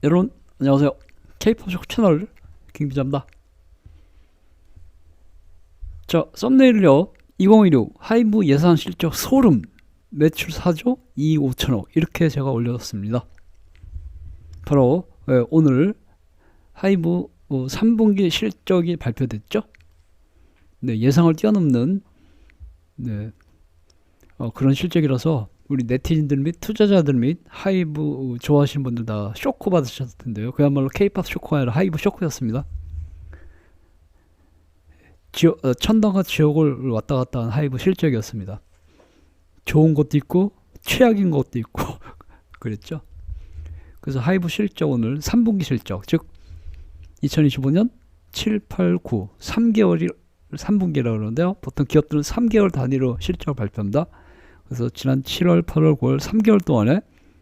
여러분 안녕하세요. K-팝 채널 김기자입니다. 자, 썸네일을요. 2016 하이브 예상 실적 소름, 매출 4조 2 5천억 이렇게 제가 올렸습니다. 바로 오늘 하이브 3분기 실적이 발표됐죠. 네, 예상을 뛰어넘는 그런 실적이라서 우리 네티즌들 및 투자자들 및 하이브 좋아하시는 분들 다 쇼크 받으셨을 텐데요. 그야말로 K-팝 쇼크가 아니라 하이브 쇼크였습니다. 천당과 지옥을 왔다 갔다 한 하이브 실적이었습니다. 좋은 것도 있고 최악인 것도 있고 그랬죠. 그래서 하이브 실적 오늘 3분기 실적, 즉 2025년 7, 8, 9 3개월이 3분기라고 그러는데요. 보통 기업들은 3개월 단위로 실적을 발표합니다. 그래서 지난 7월, 8월, 9월 3개월 동안에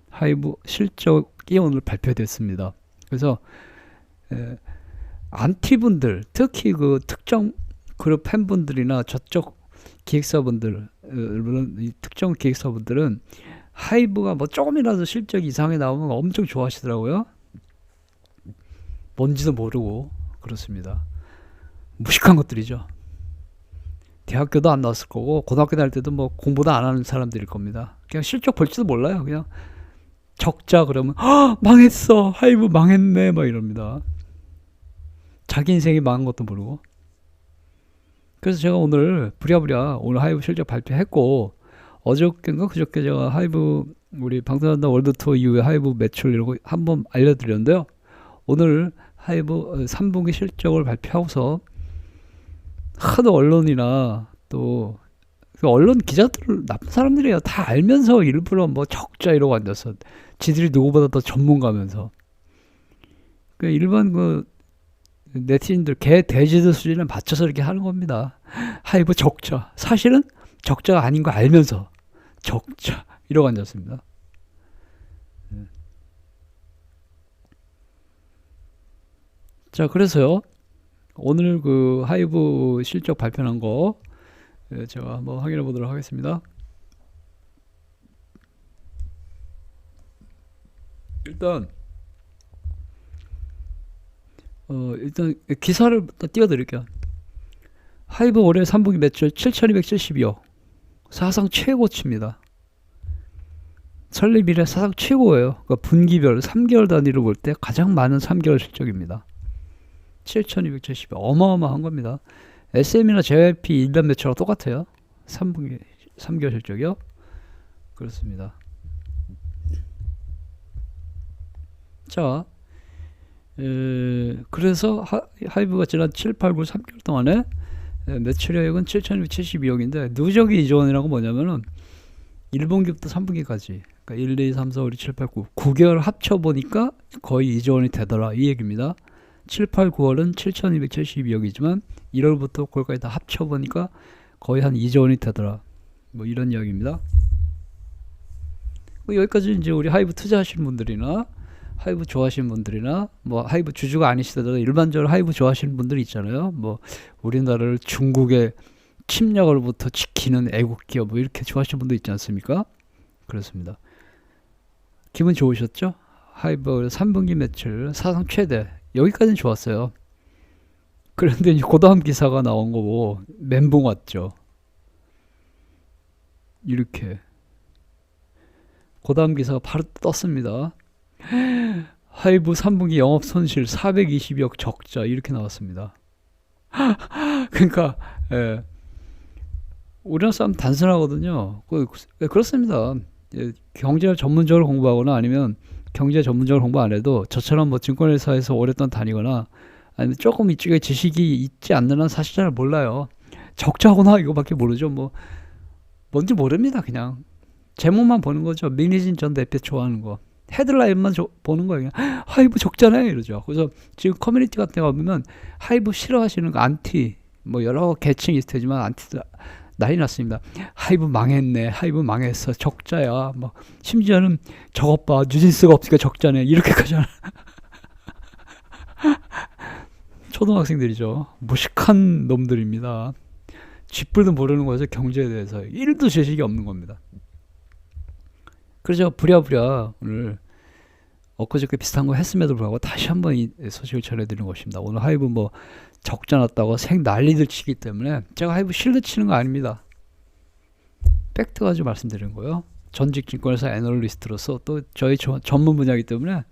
하이브 실적이 오늘 발표됐습니다. 그래서 안티분들, 특히 그 특정 그룹 팬분들이나 저쪽 기획사분들, 이 특정 기획사분들은 하이브가 뭐 조금이라도 실적이 이상하게 나오면 엄청 좋아하시더라고요. 뭔지도 모르고 그렇습니다. 무식한 것들이죠. 대학교도 안 나왔을 거고 고등학교 다닐 때도 뭐 공부도 안 하는 사람들일 겁니다. 그냥 실적 볼지도 몰라요. 그냥 적자 그러면 망했어, 하이브 망했네 막 이럽니다. 자기 인생이 망한 것도 모르고. 그래서 제가 오늘 부랴부랴 오늘 하이브 실적 발표했고, 어저께인가 그저께 제가 하이브 우리 방탄소년단 월드 투어 이후에 하이브 매출 이런 거 한번 알려드렸는데요. 오늘 하이브 3분기 실적을 발표하고서 하도 언론이나 또 그 언론 기자들 나쁜 사람들이에요. 다 알면서 일부러 뭐 적자 이러고 앉아서 지들이 누구보다 더 전문가면서 그 일반 그 네티즌들 개 돼지들 수준에 맞춰서 이렇게 하는 겁니다. 하이브 적자, 사실은 적자가 아닌 거 알면서 적자 이러고 앉았습니다. 자, 그래서요 오늘 그 하이브 실적 발표한 거 제가 한번 확인해 보도록 하겠습니다. 일단 기사를 띄워드릴게요. 하이브 올해 3분기 매출 7,272억, 사상 최고치입니다. 설립 이래 사상 최고예요. 그러니까 분기별 3개월 단위로 볼 때 가장 많은 3개월 실적입니다. 7,270억 어마어마한 겁니다. SM이나 JYP 일반 매출하고 똑같아요. 3분기 3개월 실적이요. 그렇습니다. 자, 그래서 하이브가 지난 7, 8, 9, 3개월 동안에 매출액은 7,272억인데 누적이 2조 원이라고 뭐냐면은 1분기부터 3분기까지 그러니까 1, 2, 3, 4, 5, 6, 7, 8, 9 9개월 합쳐보니까 거의 2조 원이 되더라 이 얘기입니다. 7, 8, 9월은 7,272억이지만 1월부터 9월까지 다 합쳐보니까 거의 한 2조 원이 되더라 뭐 이런 이야기입니다. 여기까지 이제 우리 하이브 투자하시는 분들이나 하이브 좋아하시는 분들이나 뭐 하이브 주주가 아니시더라도 일반적으로 하이브 좋아하시는 분들이 있잖아요. 뭐 우리나라를 중국의 침략으로부터 지키는 애국기업 뭐 이렇게 좋아하시는 분도 있지 않습니까? 그렇습니다. 기분 좋으셨죠? 하이브 3분기 매출 사상 최대, 여기까지는 좋았어요. 그런데 이제 고다음 기사가 나온 거고 멘붕 왔죠. 이렇게 고다음 기사가 바로 떴습니다. 하이브 3분기 영업 손실 422억 적자 이렇게 나왔습니다. 그러니까 우리나라 사람 단순하거든요. 그렇습니다. 경제 전문적으로 공부하거나 아니면 경제 전문적으로 공부 안 해도 저처럼 뭐 증권회사에서 오랫동안 다니거나 아니면 조금 이쪽에 지식이 있지 않는 한 사실 잘 몰라요. 적자거나 이거밖에 모르죠. 뭐 뭔지 모릅니다. 그냥 제목만 보는 거죠. 민희진 전 대표 좋아하는 거. 헤드라인만 보는 거예요. 그냥 하이브 적잖아요 이러죠. 그래서 지금 커뮤니티 같은 데 가보면 하이브 싫어하시는 거 안티 뭐 여러 계층이 있을 테지만 안티도 난리 났습니다. 하이브 망했네, 하이브 망했어, 적자야. 뭐 심지어는 저것 봐, 뉴진스가 없으니까 적자네 이렇게까지 하는 초등학생들이죠. 무식한 놈들입니다. 쥐뿔도 모르는 거죠. 경제에 대해서 1도 지식이 없는 겁니다. 그래서 부랴부랴 오늘 엊그저께 비슷한 거 했음에도 불구하고 다시 한번 이 소식을 전해드리는 것입니다. 오늘 하이브 뭐 적자 났다고 생 난리들 치기 때문에 제가 하이브 실드 치는 거 아닙니다. 팩트 가지고 말씀드리는 거예요. 전직 증권회사 애널리스트로서 또 저희 전문 분야이기 때문에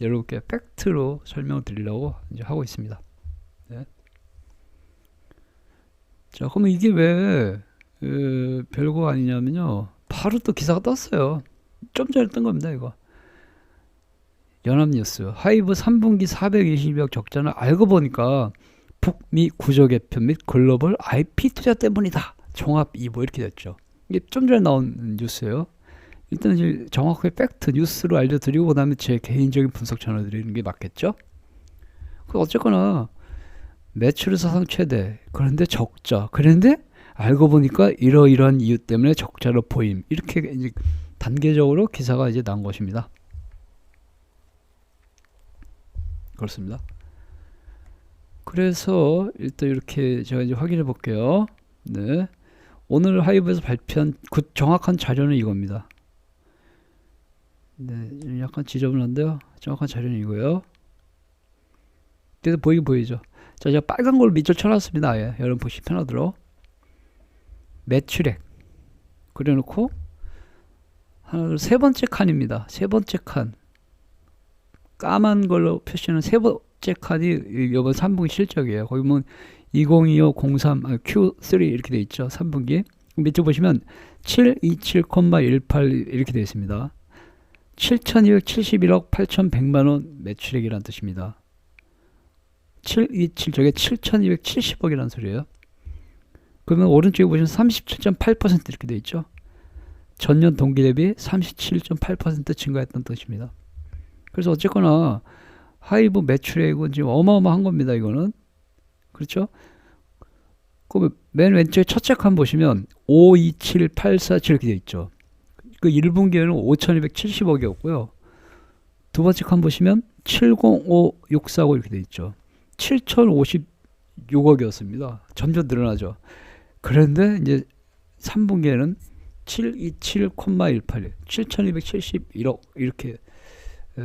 여러분께 팩트로 설명을 드리려고 이제 하고 있습니다. 네. 자, 그러면 이게 왜 별거 아니냐면요. 바로 또 기사가 떴어요. 좀 전에 뜬 겁니다, 이거. 연합뉴스. 하이브 3분기 420억 적자는 알고 보니까 북미 구조 개편 및 글로벌 IP 투자 때문이다. 종합 2부 이렇게 됐죠. 이게 좀 전에 나온 뉴스예요. 일단 이제 정확하게 팩트 뉴스로 알려드리고 그다음에 제 개인적인 분석 전해드리는 게 맞겠죠? 어쨌거나 매출 사상 최대, 그런데 적자, 그런데 알고 보니까 이러이러한 이유 때문에 적자로 보임, 이렇게 이제 단계적으로 기사가 이제 나온 것입니다. 그렇습니다. 그래서 일단 이렇게 제가 이제 확인해 볼게요. 네, 오늘 하이브에서 발표한 정확한 자료는 이겁니다. 네, 약간 지저분한데요. 정확한 자료는 이거예요. 그래서 보이긴 보이죠. 자, 제가 빨간 걸 밑줄 쳐놨습니다. 아예 여러분 보시 편하도록. 매출액 그려놓고 하나 둘 세 번째 칸입니다. 세 번째 칸 까만 걸로 표시하는 세 번째 칸이 이번 3분기 실적이에요. 거기 보면 2025, 03, Q3 이렇게 돼 있죠. 3분기 밑에 보시면 727,18 이렇게 되어 있습니다. 7,271억 8,100만원 매출액이라는 뜻입니다. 727 저게 7,270억이라는 소리예요. 그러면 오른쪽에 보시면 37.8% 이렇게 되어 있죠. 전년 동기 대비 37.8% 증가했다는 뜻입니다. 그래서 어쨌거나 하이브 매출액은 지금 어마어마한 겁니다. 이거는 그렇죠. 그 맨 왼쪽에 첫째 칸 보시면 527847 이렇게 되어 있죠. 그 1분기에는 5270억이었고요. 두 번째 칸 보시면 705649 이렇게 되어 있죠. 7056억이었습니다. 점점 늘어나죠. 그런데 이제 3분기에는 727,181 7271억 이렇게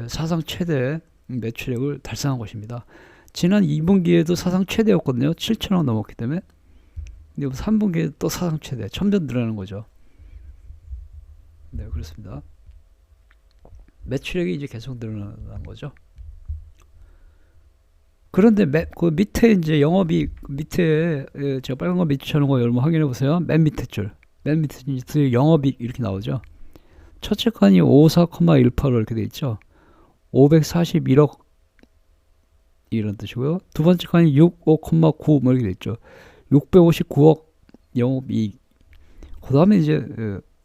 사상 최대 매출액을 달성한 것입니다. 지난 2분기에도 사상 최대였거든요. 7천억 넘었기 때문에. 근데 3분기에 또 사상 최대 점점 늘어나는 거죠. 네, 그렇습니다. 매출액이 이제 계속 늘어나는 거죠. 그런데 그 밑에 이제 영업이익 밑에 제가 빨간 거 밑에 쳐놓은 거 여러분 확인해 보세요. 맨 밑에 줄, 맨 밑에 줄 영업이익 이렇게 나오죠. 첫째 칸이 54,185 이렇게 돼 있죠. 541억 이런 뜻이고요. 두 번째 칸이 65,9 뭐 이렇게 돼 있죠. 659억 영업이익. 그 다음에 이제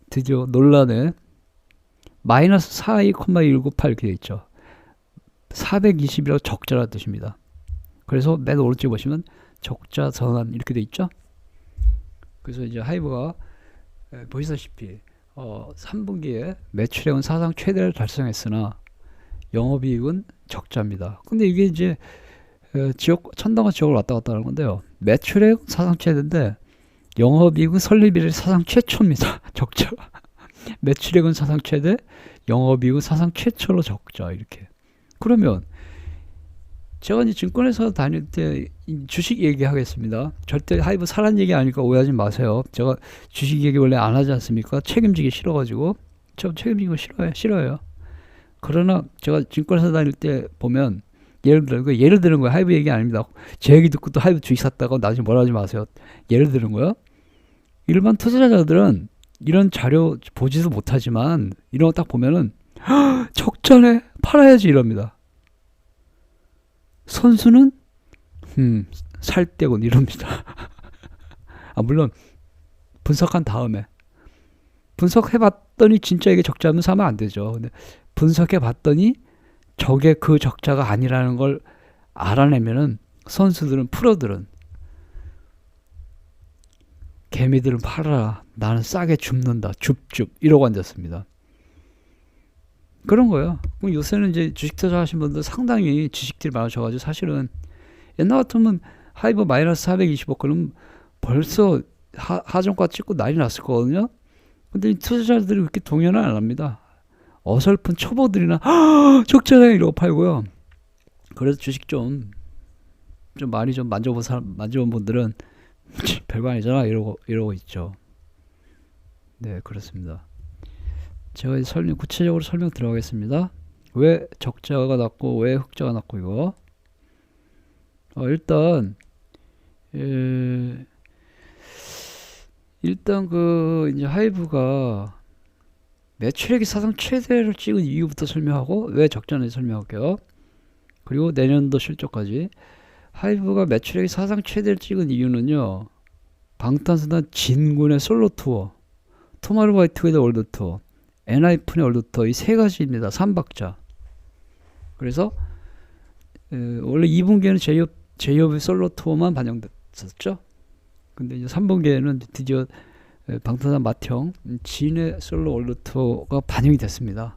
드디어 논란에 마이너스 42,198 이렇게 돼 있죠. 421억 적자라는 뜻입니다. 그래서 맨 오른쪽에 보시면 적자 전환 이렇게 돼 있죠. 그래서 이제 하이브가 보시다시피 3분기에 매출액은 사상 최대를 달성했으나 영업이익은 적자입니다. 근데 이게 이제 지역 천당과 지역을 왔다 갔다 하는 건데요. 매출액 사상 최대인데 영업이익은 설립 이래 사상 최초입니다. 적자. 매출액은 사상 최대, 영업이익은 사상 최초로 적자 이렇게. 그러면 제가 이제 증권회사 다닐 때 주식 얘기하겠습니다. 절대 하이브 사란 얘기 아니까 오해하지 마세요. 제가 주식 얘기 원래 안 하지 않습니까? 책임지기 싫어가지고. 저 책임지기 싫어요. 그러나 제가 증권회사 다닐 때 보면 예를 드는 거예요. 하이브 얘기 아닙니다. 제 얘기 듣고 또 하이브 주식 샀다가 나중에 뭐라 하지 마세요. 예를 드는 거요. 일반 투자자들은 이런 자료 보지도 못하지만 이런 거 딱 보면은 적자네 팔아야지 이럽니다. 선수는 살 때곤 이럽니다. 물론 분석한 다음에 분석해봤더니 진짜 이게 적자면 사면 안 되죠. 근데 분석해봤더니 저게 그 적자가 아니라는 걸 알아내면은 선수들은 프로들은 개미들은 팔아라. 나는 싸게 줍는다. 줍줍 이러고 앉았습니다. 그런 거예요. 그럼 요새는 이제 주식 투자 하신 분들 상당히 지식들이 많으셔가지고 사실은 옛날 같으면 하이브 마이너스 420억 그러면 벌써 하정가 찍고 난리 났을 거거든요. 근데 이 투자자들이 그렇게 동요는 안 합니다. 어설픈 초보들이나 적자네 이러고 팔고요. 그래서 주식 좀 많이 좀 만져본 분들은 별거 아니잖아 이러고 있죠. 네, 그렇습니다. 제가 구체적으로 설명 들어가겠습니다. 왜 적자가 났고 왜 흑자가 났고 이거. 일단 그 이제 하이브가 매출액이 사상 최대를 찍은 이유부터 설명하고 왜 적자는지 설명할게요. 그리고 내년도 실적까지. 하이브가 매출액이 사상 최대를 찍은 이유는요, 방탄소년단 진군의 솔로 투어, 투마로우바이투게더 월드 투어, 엔하이픈의 월드 투어, 이 세 가지입니다. 3박자. 그래서 원래 2분기에는 제이홉의 솔로 투어만 반영됐었죠. 근데 이제 3분기에는 드디어 방탄소년단 맏형 진의 솔로 월드 투어가 반영이 됐습니다.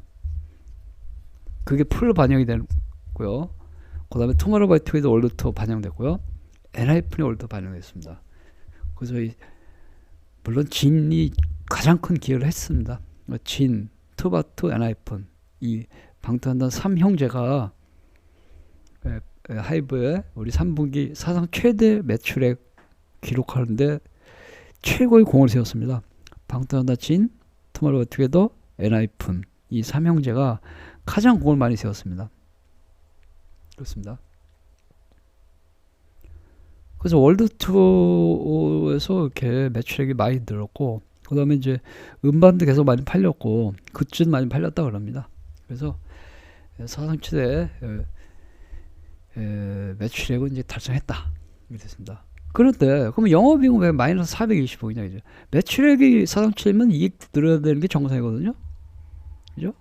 그게 풀로 반영이 됐고요. 그 다음에 투마로우바이투게더 월드 투어 반영됐고요. 엔하이픈의 월드 투어 반영됐습니다. 그래서 물론 진이 가장 큰 기여를 했습니다. 진, 투바투, 엔하이픈, 이 방탄소년단 3형제가 하이브의 우리 3분기 사상 최대 매출액 기록하는데 최고의 공을 세웠습니다. 방탄소년단 진, 투마로우바이투게더, 엔하이픈, 이 3형제가 가장 공을 많이 세웠습니다. 그렇습니다. 그래서 월드 투어에서 이렇게 매출액이 많이 늘었고, 그 다음에 이제 음반도 계속 많이 팔렸고, 굿즈도 많이 팔렸다 그럽니다. 그래서 사상 최대 매출액은 이제 달성했다. 이렇게 됐습니다. 그런데 그러면 영업이익은 왜 마이너스 425이냐 이제. 매출액이 사상 최대면 이익도 늘어야 되는 게 정상이거든요. 그죠?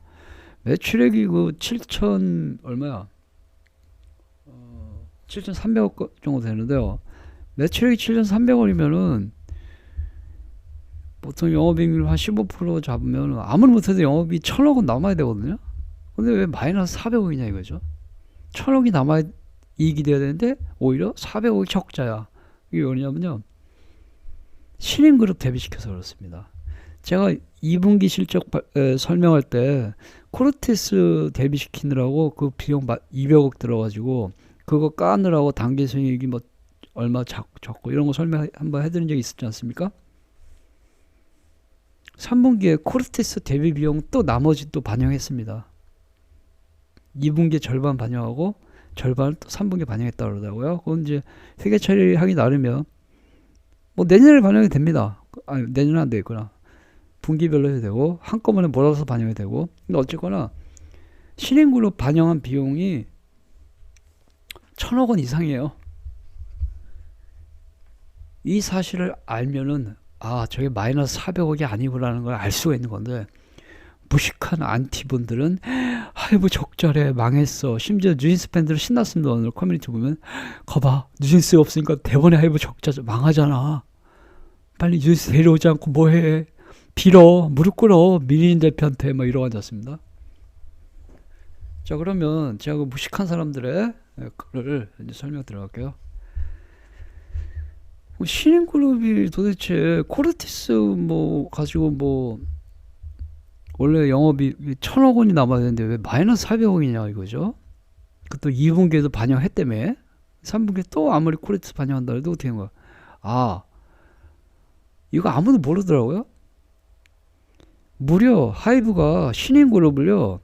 매출액이 그 7천 얼마야? 7,300억 정도 되는데요. 매출액이 7,300원이면은 보통 영업이익률 한 15% 잡으면 아무리 못해도 영업이 1,000억은 남아야 되거든요. 근데 왜 마이너스 400억이냐 이거죠. 1,000억이 남아야 이익이 돼야 되는데 오히려 400억이 적자야. 이게 왜냐면요, 신인그룹 대비시켜서 그렇습니다. 제가 2분기 실적 설명할 때 코르테스 대비시키느라고 그 비용 200억 들어가지고 그거 까느라고 당기순이익이 뭐 얼마 적고 이런 거 설명 한번 해드린 적이 있었지 않습니까? 3분기에 코르테스 대비 비용 또 나머지 또 반영했습니다. 2분기에 절반 반영하고 절반을 또 3분기에 반영했다 그러더라고요. 그건 이제 회계 처리하기 나름이면 뭐 내년에 반영이 됩니다. 아니, 내년은 안 되겠구나. 분기별로 해도 되고 한꺼번에 몰아서 반영이 되고. 근데 어쨌거나 신인그룹 반영한 비용이 1,000억 원 이상이에요. 이 사실을 알면은 저게 마이너스 400억이 아니구나라는 걸 알 수가 있는 건데, 무식한 안티분들은 하이브 적자래, 망했어. 심지어 뉴진스 팬들은 신났습니다. 오늘 커뮤니티 보면 거봐, 뉴진스 없으니까 대번에 하이브 적자 망하잖아. 빨리 뉴진스 데려오지 않고 뭐해. 빌어, 무릎 꿇어, 민인 대표한테 막 이러고 앉았습니다. 자, 그러면 제가 그 무식한 사람들의 그걸 이제 설명 들어갈게요. 신인그룹이 도대체 코르티스 뭐 가지고 뭐 원래 영업이 1,000억 원이 남아야 되는데 왜 마이너스 400억이냐 이거죠. 그것도 2분기에도 반영했다며. 3분기에 또 아무리 코르티스 반영한다 해도 어떻게 된 거야. 이거 아무도 모르더라고요. 무려 하이브가 신인그룹을요,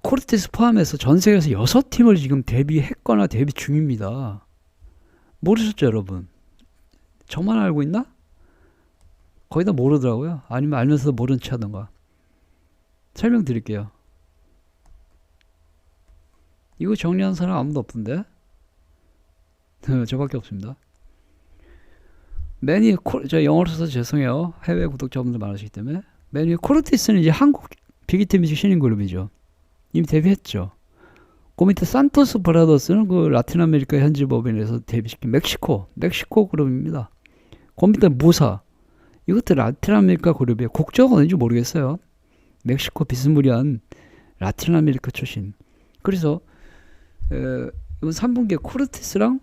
코르티스 포함해서 전 세계에서 6팀을 지금 데뷔했거나 데뷔 중입니다. 모르셨죠, 여러분? 저만 알고 있나? 거의 다 모르더라고요. 아니면 알면서도 모른 체 하던가. 설명드릴게요. 이거 정리한 사람 아무도 없던데? 저밖에 없습니다. 저 영어로 써서 죄송해요. 해외 구독자분들 많으시기 때문에. 코르티스는 이제 한국 비기트뮤직 신인그룹이죠. 이미 데뷔했죠. 그 밑에 산토스 브라더스는 그 라틴 아메리카 현지 법인에서 데뷔시킨 멕시코 그룹입니다. 그 밑에 무사, 이것도 라틴 아메리카 그룹이에요. 국적은 어딘지 모르겠어요. 멕시코 비스무리한 라틴 아메리카 출신. 그래서 이번 3분기에 코르티스랑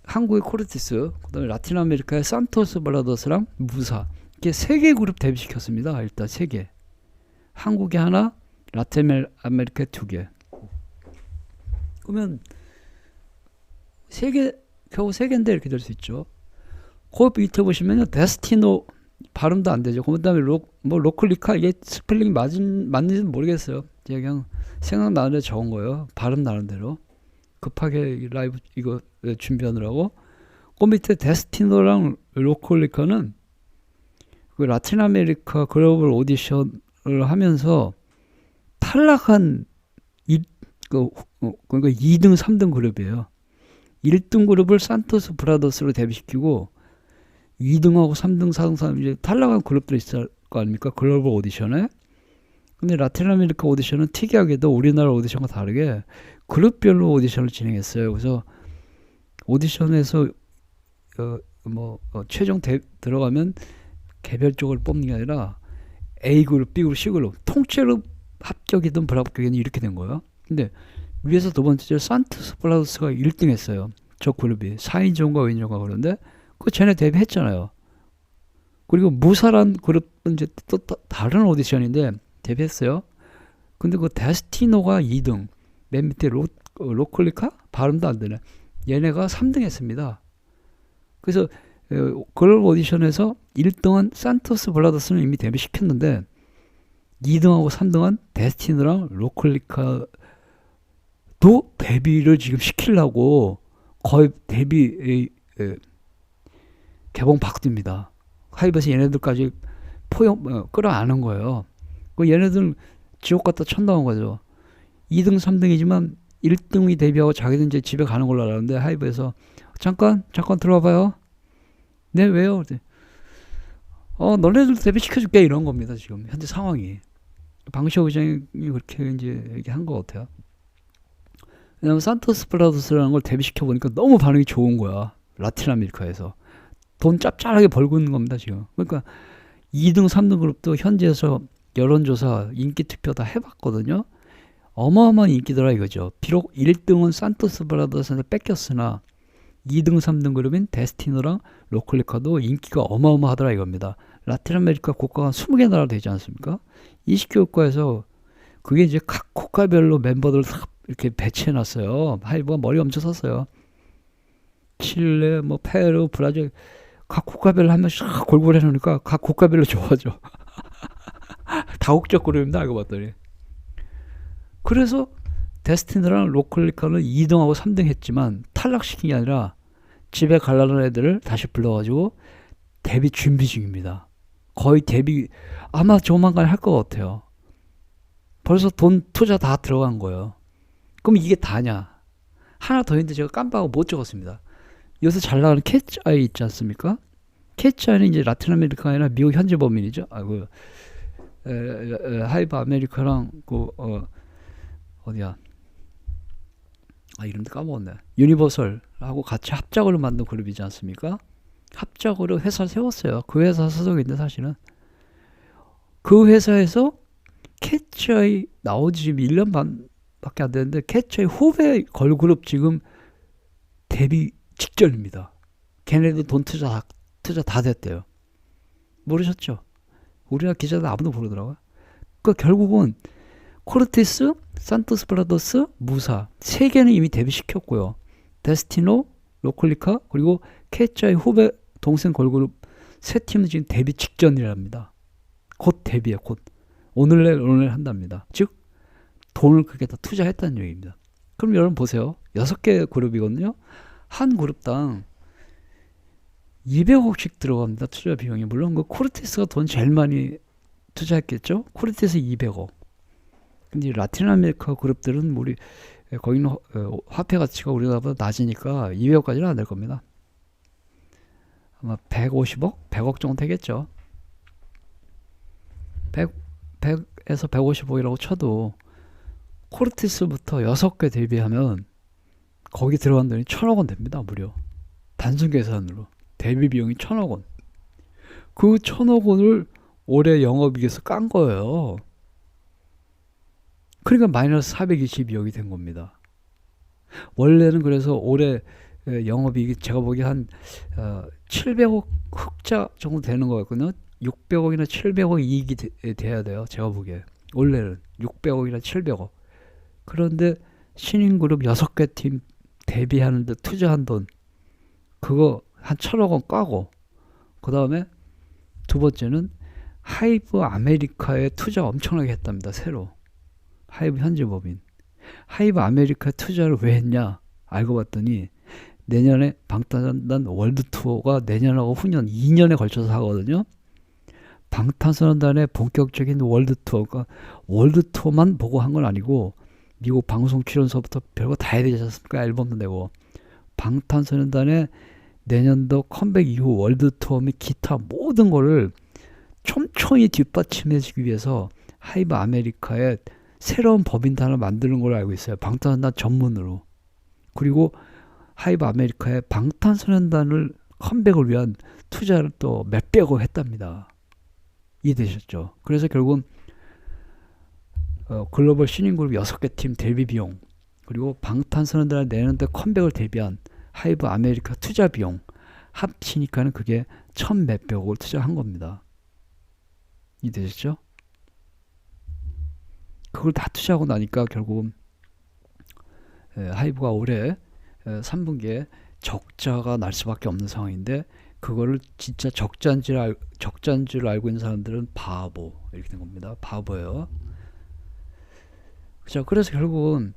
한국의 코르티스, 그다음에 라틴 아메리카의 산토스 브라더스랑 무사, 이게 3개 그룹 데뷔시켰습니다. 일단 3개. 한국에 하나, 라틴 아메리카에 2개. 그러면 3개, 겨우 3개인데 이렇게 될 수 있죠. 그 밑에 보시면요, 데스티노 발음도 안 되죠. 그 다음에 로클리카, 이게 스펠링이 맞는지는 모르겠어요. 제가 그냥 생각나는 대로 적은 거예요. 발음 나는 대로. 급하게 라이브 이거 준비하느라고. 그 밑에 데스티노랑 로클리카는 그 라틴 아메리카 글로벌 오디션을 하면서 탈락한 그러니까 2등, 3등 그룹이에요. 1등 그룹을 산토스 브라더스로 데뷔시키고 2등하고 3등, 4등, 3등 이제 탈락한 그룹들이 있을 거 아닙니까? 글로벌 오디션에. 근데 라틴 아메리카 오디션은 특이하게도 우리나라 오디션과 다르게 그룹별로 오디션을 진행했어요. 그래서 오디션에서 최종 들어가면 개별적으로 뽑는 게 아니라 A그룹, B그룹, C그룹 통째로 합격이든 불합격이든 이렇게 된 거예요. 근데 위에서 두 번째 산토스 브라더스가 1등 했어요. 저 그룹이 4인조인가 5인조인가 그런데 그 쟤네 데뷔했잖아요. 그리고 무사란 그룹은 이제 또 다른 오디션인데 데뷔했어요. 근데 그 데스티노가 2등, 맨 밑에 로클리카? 발음도 안 되네. 얘네가 3등 했습니다. 그래서 글로벌 오디션에서 1등한 산토스 브라더스는 이미 데뷔시켰는데 2등하고 3등한 데스티노랑 로클리카도 데뷔를 지금 시키려고 거의 데뷔 개봉 박두입니다. 하이브에서 얘네들까지 끌어안은 거예요. 그 얘네들 지옥 갔다 천당한 거죠. 2등, 3등이지만 1등이 데뷔하고 자기들 이제 집에 가는 걸로 알았는데 하이브에서 잠깐 들어와 봐요. 네, 왜요? 너네들도 데뷔시켜줄게 이런 겁니다. 지금 현재 상황이. 방시호 의장이 그렇게 이제 얘기한 것 같아요. 왜냐면 산토스 브라더스라는 걸 데뷔시켜 보니까 너무 반응이 좋은 거야. 라틴 아메리카에서 돈 짭짤하게 벌고 있는 겁니다 지금. 그러니까 2등, 3등 그룹도 현지에서 여론조사, 인기투표 다 해봤거든요. 어마어마한 인기더라 이거죠. 비록 1등은 산토스 브라더스한테 뺏겼으나 2등, 3등 그룹인 데스티노랑 로클리카도 인기가 어마어마하더라 이겁니다. 라틴 아메리카 국가가 20개 나라 되지 않습니까? 20개 국가에서 그게 이제 각 국가별로 멤버들 다 이렇게 배치해놨어요. 하이브가 머리 엄청 썼어요. 칠레, 페루, 브라질 각 국가별로 한 명씩 골고루 해놓으니까 각 국가별로 좋아져. 다국적 그룹입니다. 알고 봤더니. 그래서 데스티니랑 로클리카는 2등하고 3등 했지만 탈락시킨 게 아니라 집에 가려는 애들을 다시 불러가지고 데뷔 준비 중입니다. 거의 데뷔 아마 조만간 할 것 같아요. 벌써 돈 투자 다 들어간 거예요. 그럼 이게 다냐? 하나 더 있는데 제가 깜빡하고 못 적었습니다. 요새 잘 나가는 캐치아이 있지 않습니까? 캐치아이는 이제 라틴 아메리카가 아니라 미국 현지 범인이죠. 하이브 아메리카랑 어디야? 이름도 까먹었네. 유니버설하고 같이 합작으로 만든 그룹이지 않습니까? 합작으로 회사를 세웠어요. 그 회사 소속인데 사실은 그 회사에서 캐치아이 나오지 지금 1년 반밖에 안 됐는데 캐치아이 후배 걸그룹 지금 데뷔 직전입니다. 걔네도 돈 투자 다 됐대요. 모르셨죠? 우리나라 기자들 아무도 모르더라고요. 그 결국은 코르티스, 산토스 브라더스, 무사 3개는 이미 데뷔시켰고요. 데스티노, 로클리카 그리고 캐치아이 후배 동생 걸그룹 3팀은 지금 데뷔 직전이랍니다. 곧 데뷔해 곧. 오늘 내일 한답니다. 즉 돈을 그렇게 다 투자했다는 얘기입니다. 그럼 여러분 보세요. 6개 그룹이거든요. 한 그룹당 200억씩 들어갑니다. 투자 비용이. 물론 그 코르티스가 돈 제일 많이 투자했겠죠. 코르티스 200억. 근데 라틴 아메리카 그룹들은 거기는 화폐 가치가 우리나라보다 낮으니까 200억까지는 안 될 겁니다. 아마 150억? 100억 정도 되겠죠. 100에서 150억이라고 쳐도 코르티스부터 6개 대비하면 거기 들어간 돈이 1000억 원 됩니다. 무려. 단순 계산으로. 대비 비용이 1000억 원. 그 1000억 원을 올해 영업이익에서 깐 거예요. 그러니까 마이너스 422억이 된 겁니다. 원래는 그래서 올해 영업이익이 제가 보기에 한 700억 흑자 정도 되는 거였거든요. 600억이나 700억 이익이 돼야 돼요. 제가 보기에. 원래는 600억이나 700억. 그런데 신인그룹 6개 팀 데뷔하는데 투자한 돈 그거 한 1000억 원 까고, 그 다음에 두 번째는 하이브 아메리카에 투자 엄청나게 했답니다. 새로. 하이브 현지 법인. 하이브 아메리카 투자를 왜 했냐 알고 봤더니 내년에 방탄소년단 월드 투어가 내년하고 후년 2년에 걸쳐서 하거든요. 방탄소년단의 본격적인 월드 투어, 그러니까 월드 투어만 보고 한 건 아니고 미국 방송 출연서부터 별거 다 해야 되지 않습니까? 앨범도 내고. 방탄소년단의 내년도 컴백 이후 월드 투어 및 기타 모든 거를 촘촘히 뒷받침해주기 위해서 하이브 아메리카에 새로운 법인단을 만드는 걸로 알고 있어요. 방탄소년단 전문으로. 그리고 하이브 아메리카에 방탄소년단을 컴백을 위한 투자를 또 몇백억 했답니다. 이해되셨죠? 그래서 결국은 글로벌 신인그룹 6개 팀 데뷔 비용, 그리고 방탄소년단을 내년도 컴백을 대비한 하이브 아메리카 투자 비용 합치니까는 그게 1000몇백억을 투자한 겁니다. 이해되셨죠? 그걸 다 투자하고 나니까 결국은 하이브가 올해 3분기에 적자가 날 수밖에 없는 상황인데, 그거를 진짜 적자인 줄 알고 있는 사람들은 바보, 이렇게 된 겁니다. 바보예요. 자, 그래서 결국은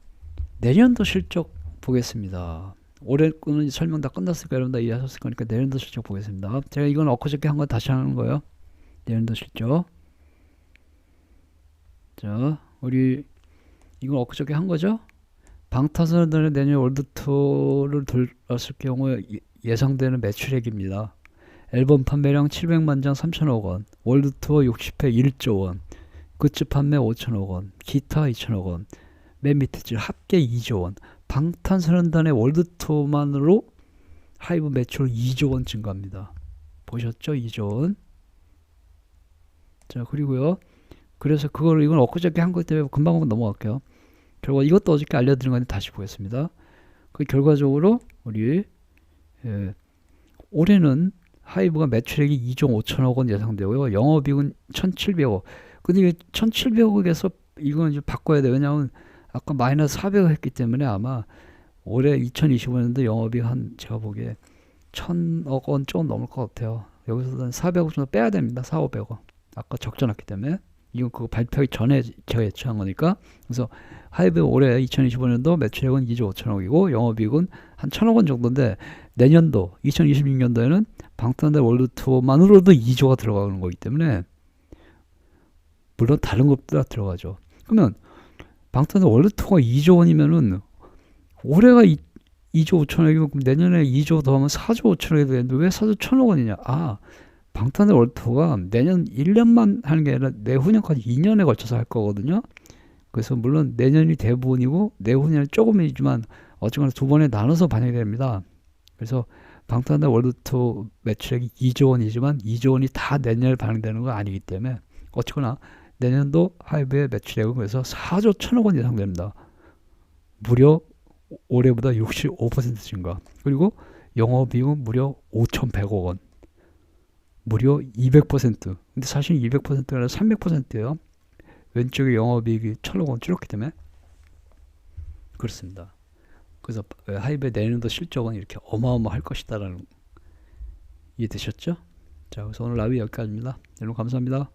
내년도 실적 보겠습니다. 올해 거는 설명 다 끝났으니까 여러분 다 이해하셨을 거니까 내년도 실적 보겠습니다. 제가 이건 엊그저께 한 건 다시 하는 거예요. 내년도 실적. 자, 우리 이건 엊그저께 한 거죠. 방탄소년단의 내년 월드 투어를 돌았을 경우에 예상되는 매출액입니다. 앨범 판매량 700만 장 3천억 원, 월드 투어 60회 1조 원, 굿즈 판매 5천억 원, 기타 2천억 원, 맨 밑에 줄 합계 2조 원. 방탄소년단의 월드 투어만으로 하이브 매출 2조 원 증가합니다. 보셨죠? 2조 원. 자, 그리고요. 그래서 그걸 이건 엊그저께 한 것 때문에 금방 넘어갈게요. 결과 이것도 어저께 알려드린 건데 다시 보겠습니다. 그 결과적으로 우리 올해는 하이브가 매출액이 2조 5천억 원 예상되고요. 영업이익은 1,700억. 근데 이게 1,700억에서 이건 이제 바꿔야 돼요. 왜냐하면 아까 마이너스 400억 했기 때문에 아마 올해 2025년도 영업이익 한 제가 보기에 1,000억 원 조금 넘을 것 같아요. 여기서 한 400억 정도 빼야 됩니다. 4,500억. 아까 적자 났기 때문에. 이건 그거 발표하기 전에 제가 예측한 거니까. 그래서 하이브 올해 2025년도 매출액은 2조 5천억이고 영업이익은 한 1,000억 원 정도인데, 내년도 2026년도에는 방탄소년단 월드 투어만으로도 2조가 들어가는 거기 때문에 물론 다른 것도 다 들어가죠. 그러면 방탄소년단 월드 투어가 2조 원이면은 올해가 2조 5천억이고 내년에 2조 더하면 4조 5천억이 되는데 왜 4조 1천억 원이냐? 아, 방탄소년단 월드 투어가 내년 1년만 하는 게 아니라 내후년까지 2년에 걸쳐서 할 거거든요. 그래서 물론 내년이 대부분이고 내후년은 조금이지만 어쨌거나 두 번에 나눠서 반영이 됩니다. 그래서 방탄소년단 월드 투어 매출액이 2조 원이지만 2조 원이 다 내년에 반영되는 건 아니기 때문에 어쨌거나 내년도 하이브의 매출액은 그래서 4조 1천억 원 예상됩니다. 무려 올해보다 65% 증가. 그리고 영업이익은 무려 5,100억 원. 무려 200%. 근데 사실 200%가 아니라 300%예요. 왼쪽에 영업이익이 1,000억 원 줄었기 때문에 그렇습니다. 그래서 하이브의 내년도 실적은 이렇게 어마어마할 것이다라는 이해되셨죠? 자, 그래서 오늘 라이브 여기까지입니다. 여러분 감사합니다.